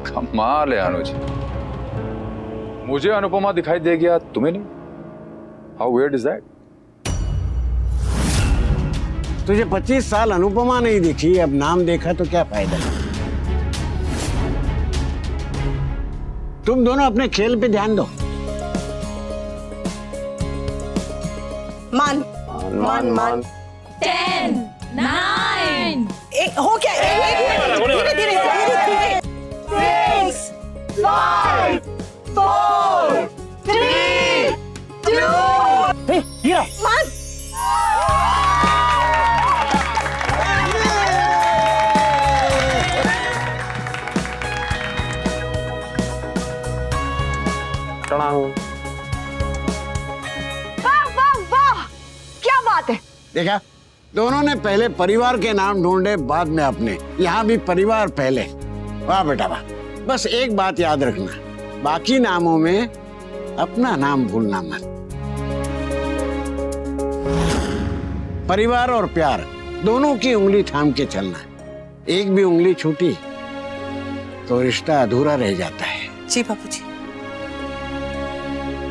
कमाल है अनुज, मुझे अनुपमा दिखाई दे गया, तुम्हें नहीं? How weird is that? तुझे 25 साल अनुपमा नहीं दिखी, अब नाम देखा तो क्या फायदा। तुम दोनों अपने खेल पे ध्यान दो। मान मान मान 10, 9, हो क्या? धीरे धीरे 6, 5, 4, 3, 2, हीरा, मान। वाह वाह वाह, क्या बात है। देखा, दोनों ने पहले परिवार के नाम ढूंढे, बाद में अपने। यहाँ भी परिवार पहले। वाह बेटा वाह। बस एक बात याद रखना, बाकी नामों में अपना नाम भूलना मत। परिवार और प्यार दोनों की उंगली थाम के चलना। एक भी उंगली छूटी तो रिश्ता अधूरा रह जाता है। जी बापूजी।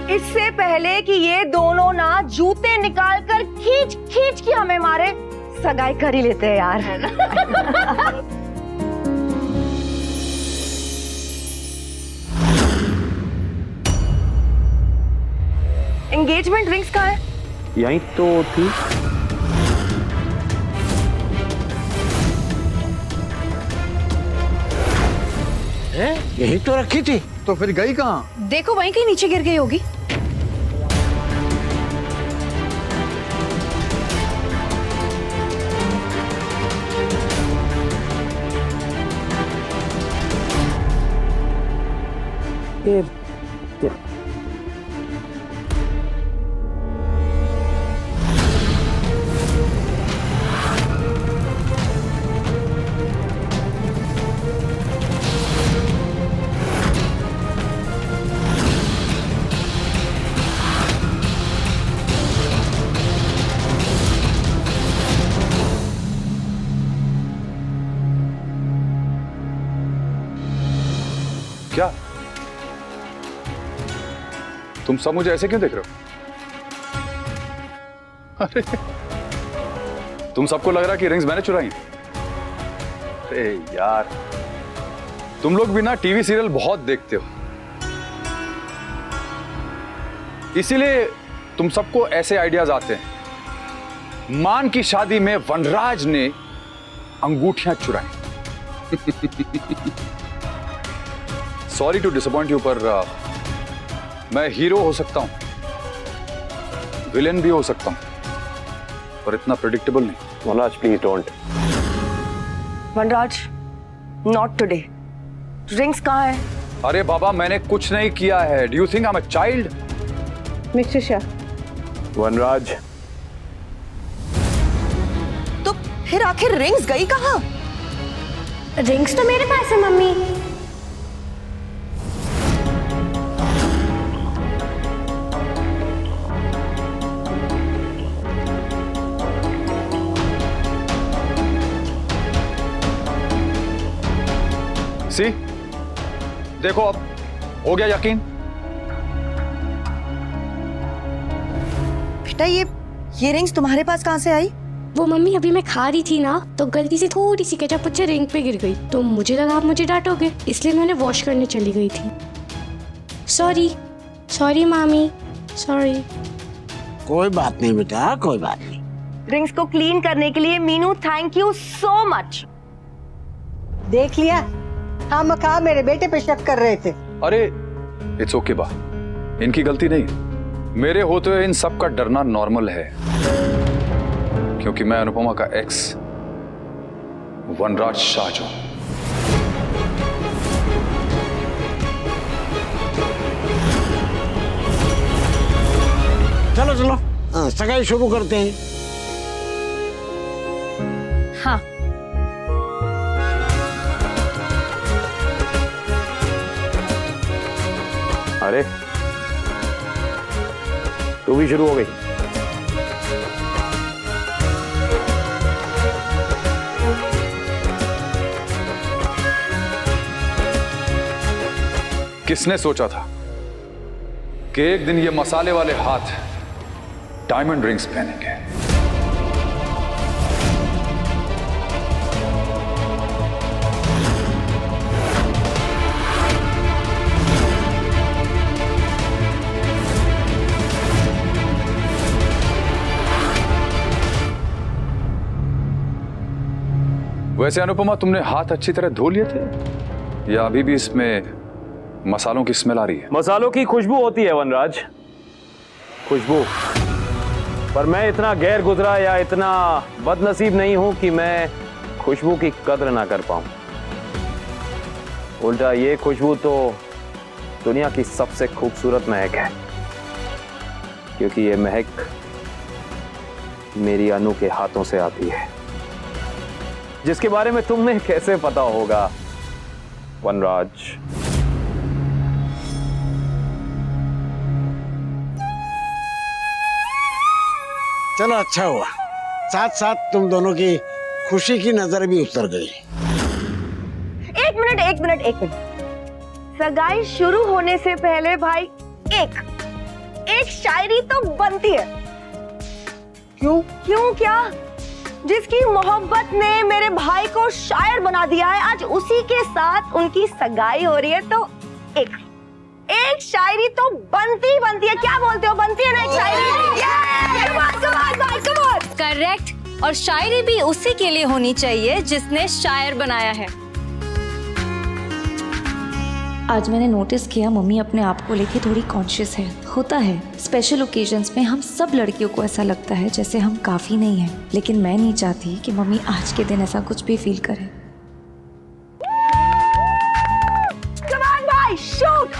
इससे पहले कि ये दोनों ना जूते निकाल कर खींच खींच के हमें मारे, सगाई कर ही लेते हैं यार, है ना? एंगेजमेंट रिंग्स कहाँ है? यहीं तो थी। यही तो रखी थी। तो फिर गई कहाँ? देखो वहीं कहीं नीचे गिर गई होगी। क्या तुम सब मुझे ऐसे क्यों देख रहे हो? अरे तुम सबको लग रहा कि रिंग्स मैंने चुराई? अरे यार, तुम लोग भी ना टीवी सीरियल बहुत देखते हो, इसीलिए तुम सबको ऐसे आइडियाज आते हैं। मान की शादी में वनराज ने अंगूठियां चुराई। सॉरी टू डिसअपॉइंट यू, पर मैं हीरो हो सकता हूं, विलेन भी हो सकता हूं, पर इतना प्रेडिक्टेबल नहीं। Vanraj please don't. Vanraj, not today. Rings कहाँ है? अरे बाबा, मैंने कुछ नहीं किया है। Do you think I am a child? Mister Shah, Vanraj, तो फिर आखिर रिंग्स गई कहाँ? रिंग्स तो मेरे पास है मम्मी। सी, देखो अब हो गया यकीन। बेटा ये रिंग्स तुम्हारे पास कहाँ से आई? वो मम्मी अभी मैं खा रही थी ना, तो गलती से थोड़ी सी केचप मुझसे रिंग पे गिर गई, तो मुझे लगा आप मुझे डांटोगे, इसलिए मैंने वॉश करने चली गई थी। सॉरी सॉरी मामी, सॉरी। कोई बात नहीं बेटा, कोई बात नहीं। रिंग्स को क्लीन करने के लिए Meenu thank you so much. देख लिया, हम कहा मेरे बेटे पे शक कर रहे थे। अरे इट्स ओके बा, इनकी गलती नहीं, मेरे होते हुए इन सब का डरना नॉर्मल है, क्योंकि मैं अनुपमा का एक्स वनराज शाह जो। चलो चलो, सगाई शुरू करते हैं। हाँ, अरे तू भी शुरू हो गई। किसने सोचा था कि एक दिन ये मसाले वाले हाथ डायमंड रिंग्स पहनेंगे? वैसे अनुपमा, तुमने हाथ अच्छी तरह धो लिए थे या अभी भी इसमें मसालों की स्मेल आ रही है? मसालों की खुशबू होती है वनराज, खुशबू। पर मैं इतना गैर गुजरा या इतना बदनसीब नहीं हूं कि मैं खुशबू की कद्र ना कर पाऊं। उल्टा ये खुशबू तो दुनिया की सबसे खूबसूरत महक है, क्योंकि ये महक मेरी अनु के हाथों से आती है, जिसके बारे में तुम्हें कैसे पता होगा वनराज? चलो अच्छा हुआ, साथ साथ तुम दोनों की खुशी की नजर भी उतर गई। एक मिनट। सगाई शुरू होने से पहले भाई एक शायरी तो बनती है। क्यों क्या? जिसकी मोहब्बत ने मेरे भाई को शायर बना दिया है, आज उसी के साथ उनकी सगाई हो रही है, तो एक शायरी तो बनती है। क्या बोलते हो? बनती है ना एक शायरी? come on! करेक्ट। और शायरी भी उसी के लिए होनी चाहिए जिसने शायर बनाया है। आज मैंने नोटिस किया मम्मी अपने आप को लेके थोड़ी कॉन्शियस है। होता है स्पेशल ओकेजन्स में हम सब लड़कियों को ऐसा लगता है जैसे हम काफी नहीं हैं, लेकिन मैं नहीं चाहती कि मम्मी आज के दिन ऐसा कुछ भी फील करे। Come on भाई, shoot!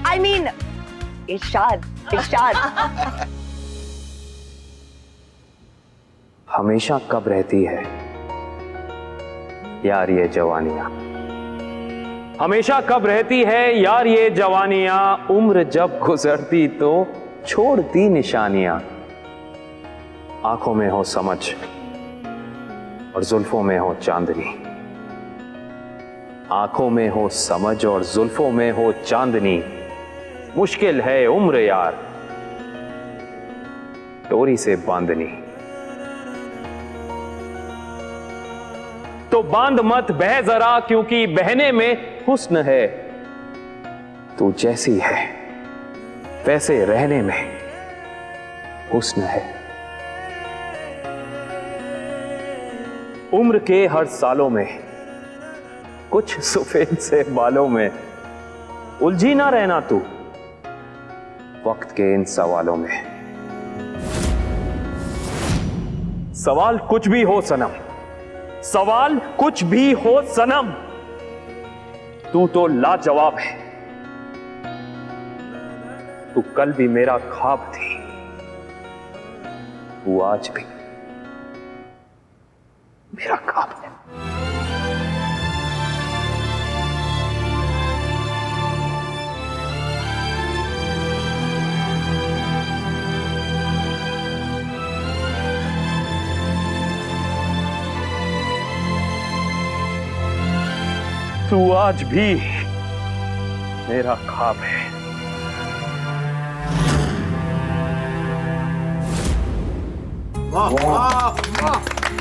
I mean, इरशाद। हमेशा कब रहती है यार ये जवानियां, हमेशा कब रहती है यार ये जवानियां, उम्र जब गुजरती तो छोड़ती निशानियां। आंखों में हो समझ और जुल्फों में हो चांदनी, आंखों में हो समझ और जुल्फों में हो चांदनी। मुश्किल है उम्र यार डोरी से बांधनी, तो बांध मत बह जरा, क्योंकि बहने में हुस्न है। तू जैसी है वैसे रहने में हुस्न है। उम्र के हर सालों में कुछ सफेद से बालों में उलझी ना रहना तू वक्त के इन सवालों में। सवाल कुछ भी हो सनम, सवाल कुछ भी हो सनम, तू तो लाजवाब है। तू कल भी मेरा ख्वाब थी, तू आज भी मेरा ख्वाब है। तू आज भी मेरा ख्वाब है।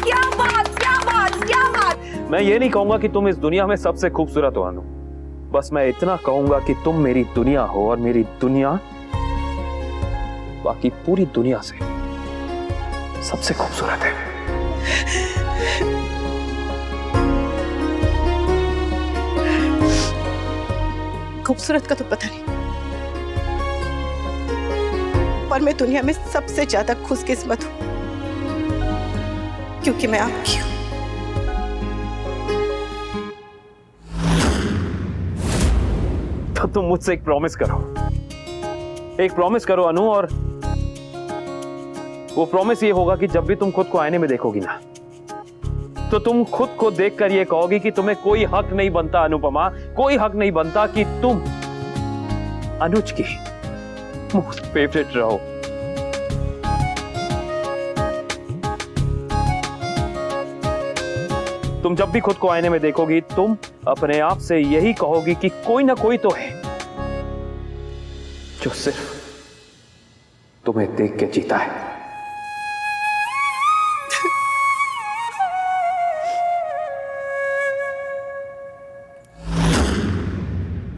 क्या बात! मैं ये नहीं कहूंगा कि तुम इस दुनिया में सबसे खूबसूरत हो अनु, बस मैं इतना कहूंगा कि तुम मेरी दुनिया हो और मेरी दुनिया बाकी पूरी दुनिया से सबसे खूबसूरत है। खूबसूरत का तो पता नहीं, पर मैं दुनिया में सबसे ज्यादा खुशकिस्मत हूं क्योंकि मैं आपकी हूं। तो तुम मुझसे एक प्रॉमिस करो अनु, और वो प्रॉमिस ये होगा कि जब भी तुम खुद को आईने में देखोगी ना, तो तुम खुद को देखकर ये कहोगी कि तुम्हें कोई हक नहीं बनता अनुपमा, कोई हक नहीं बनता कि तुम अनुज की मोस्ट फेवरेट रहो। तुम जब भी खुद को आईने में देखोगी, तुम अपने आप से यही कहोगी कि कोई ना कोई तो है जो सिर्फ तुम्हें देख के जीता है।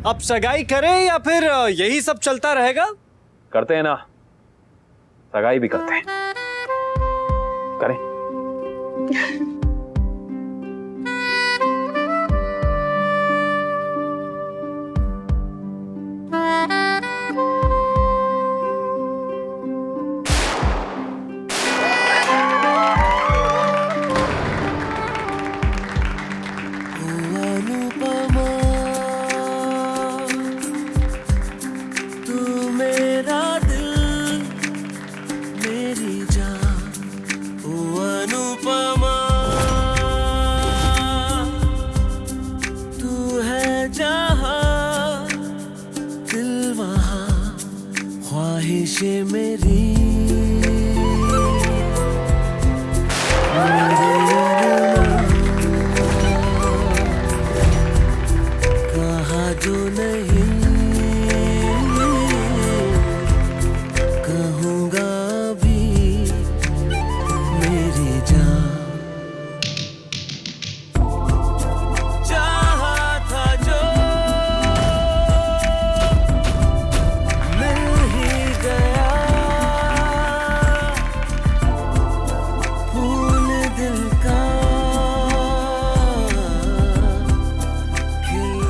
अब सगाई करें या फिर यही सब चलता रहेगा? करते हैं ना, सगाई भी करते हैं। करें।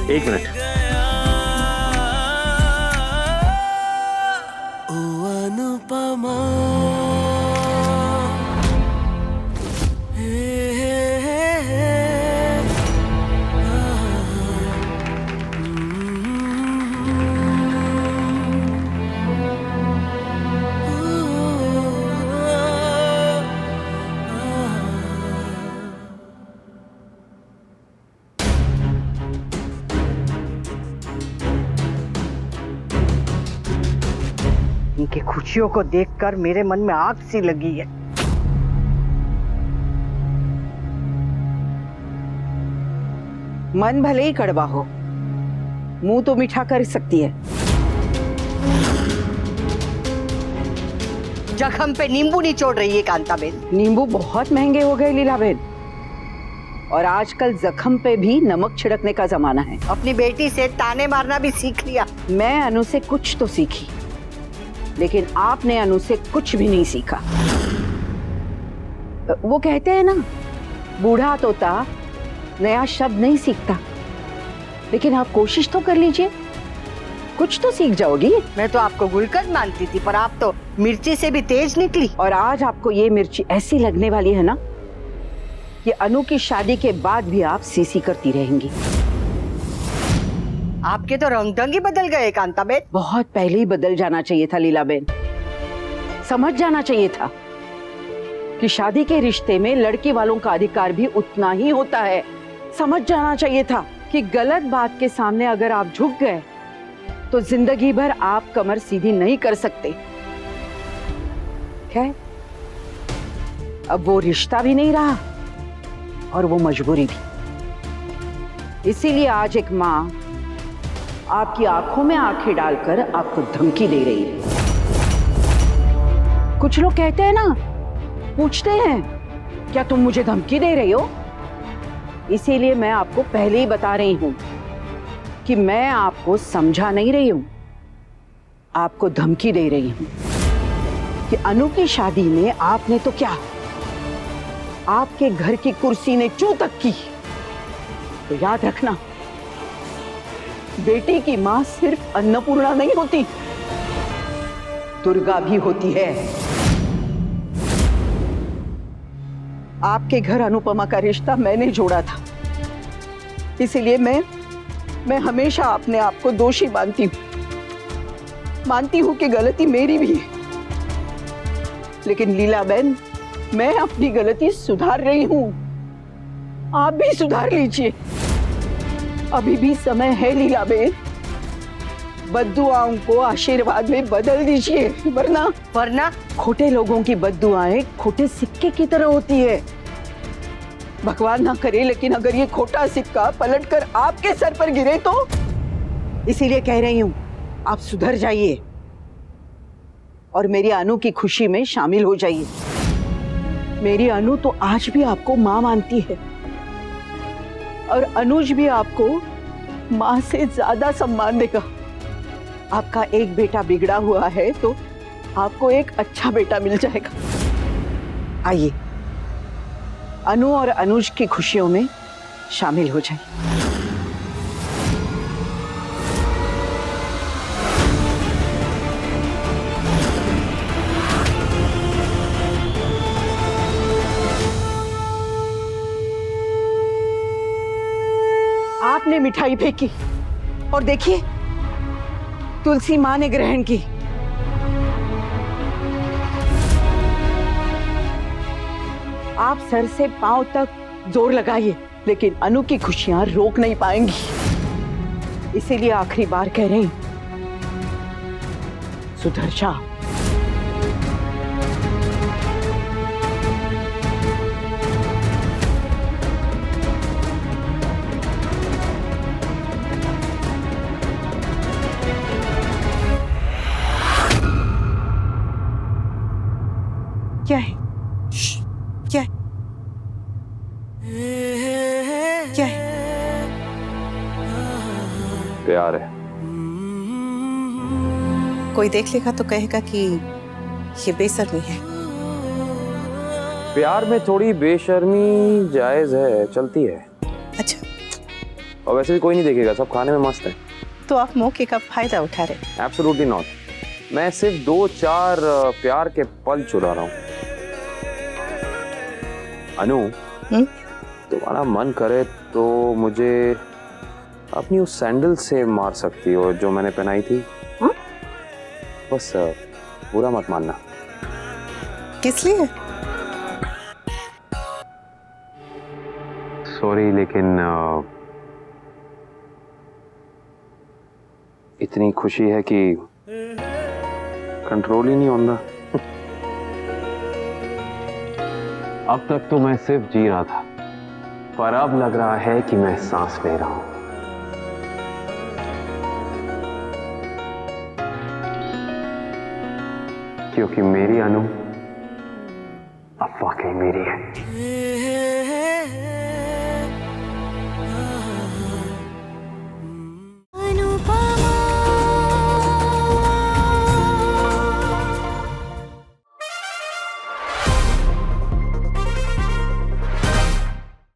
एक मिनट। इनकी खुशियों को देखकर मेरे मन में आग सी लगी है। मन भले ही कड़वा हो, मुंह तो मीठा कर सकती है। जख्म पे नींबू निचोड़ रही है कांताबेन। नींबू बहुत महंगे हो गए लीलाबेन, और आजकल जख्म पे भी नमक छिड़कने का जमाना है। अपनी बेटी से ताने मारना भी सीख लिया। मैं अनु से कुछ तो सीखी, लेकिन आपने अनु से कुछ भी नहीं सीखा। वो कहते हैं ना, बूढ़ा तोता नया शब्द नहीं सीखता, लेकिन आप कोशिश तो कर लीजिए, कुछ तो सीख जाओगी। मैं तो आपको गुलकंद मानती थी, पर आप तो मिर्ची से भी तेज निकली। और आज आपको ये मिर्ची ऐसी लगने वाली है ना कि अनु की शादी के बाद भी आप सीसी करती रहेंगी। आपके तो रंग ही बदल गए कांताबेन। बहुत पहले ही बदल जाना चाहिए था लीलाबेन। समझ जाना चाहिए था कि शादी के रिश्ते में लड़की वालों का अधिकार भी उतना ही होता है। समझ जाना चाहिए था कि गलत बात के सामने अगर आप झुक गए तो जिंदगी भर आप कमर सीधी नहीं कर सकते। खैर, अब वो रिश्ता भी नहीं रहा और वो मजबूरी भी। इसीलिए आज एक माँ आपकी आंखों में आंखें डालकर आपको धमकी दे रही है। कुछ लोग कहते हैं ना, पूछते हैं क्या तुम मुझे धमकी दे रही हो? इसीलिए मैं आपको पहले ही बता रही हूं कि मैं आपको समझा नहीं रही हूं, आपको धमकी दे रही हूं कि अनु की शादी में आपने तो क्या, आपके घर की कुर्सी ने चू तक की। तो याद रखना, बेटी की मां सिर्फ अन्नपूर्णा नहीं होती, दुर्गा भी होती है। आपके घर अनुपमा का रिश्ता मैंने जोड़ा था, इसीलिए मैं हमेशा अपने आप को दोषी मानती हूं कि गलती मेरी भी है। लेकिन लीलाबेन, मैं अपनी गलती सुधार रही हूं, आप भी सुधार लीजिए। अभी भी समय है लीलाबेन, बद्दुआओं को आशीर्वाद में बदल दीजिए, वरना खोटे लोगों की बद्दुआएं खोटे सिक्के की तरह होती है। भगवान ना करे, लेकिन अगर ये खोटा सिक्का पलटकर आपके सर पर गिरे तो। इसीलिए कह रही हूं, आप सुधर जाइए, और मेरी अनु की खुशी में शामिल हो जाइए। मेरी अनु तो आज भी आपको माँ मानती है और अनुज भी आपको माँ से ज्यादा सम्मान देगा। आपका एक बेटा बिगड़ा हुआ है तो आपको एक अच्छा बेटा मिल जाएगा। आइए, अनु और अनुज की खुशियों में शामिल हो जाइए। आपने मिठाई फेंकी और देखिए तुलसी माँ ने ग्रहण की। आप सर से पांव तक जोर लगाइए, लेकिन अनु की खुशियां रोक नहीं पाएंगी। इसीलिए आखिरी बार कह रही हूं, सुधर जा। क्या है? क्या है? क्या है? प्यार है। कोई देख लेगा तो कहेगा कि ये बेशर्मी है। प्यार में थोड़ी बेशर्मी जायज है, चलती है। अच्छा, और वैसे भी कोई नहीं देखेगा, सब खाने में मस्त है। तो आप मौके का फायदा उठा रहे? Absolutely not. मैं सिर्फ 2-4 प्यार के पल चुरा रहा हूँ। अनु, तुम्हारा मन करे तो मुझे अपनी उस सैंडल से मार सकती हो जो मैंने पहनाई थी। बस बुरा मत मानना। किस लिए? सॉरी, लेकिन इतनी खुशी है कि कंट्रोल ही नहीं होता। अब तक तो मैं सिर्फ जी रहा था, पर अब लग रहा है कि मैं सांस ले रहा हूं। क्योंकि मेरी अनु अब वाकई मेरी है।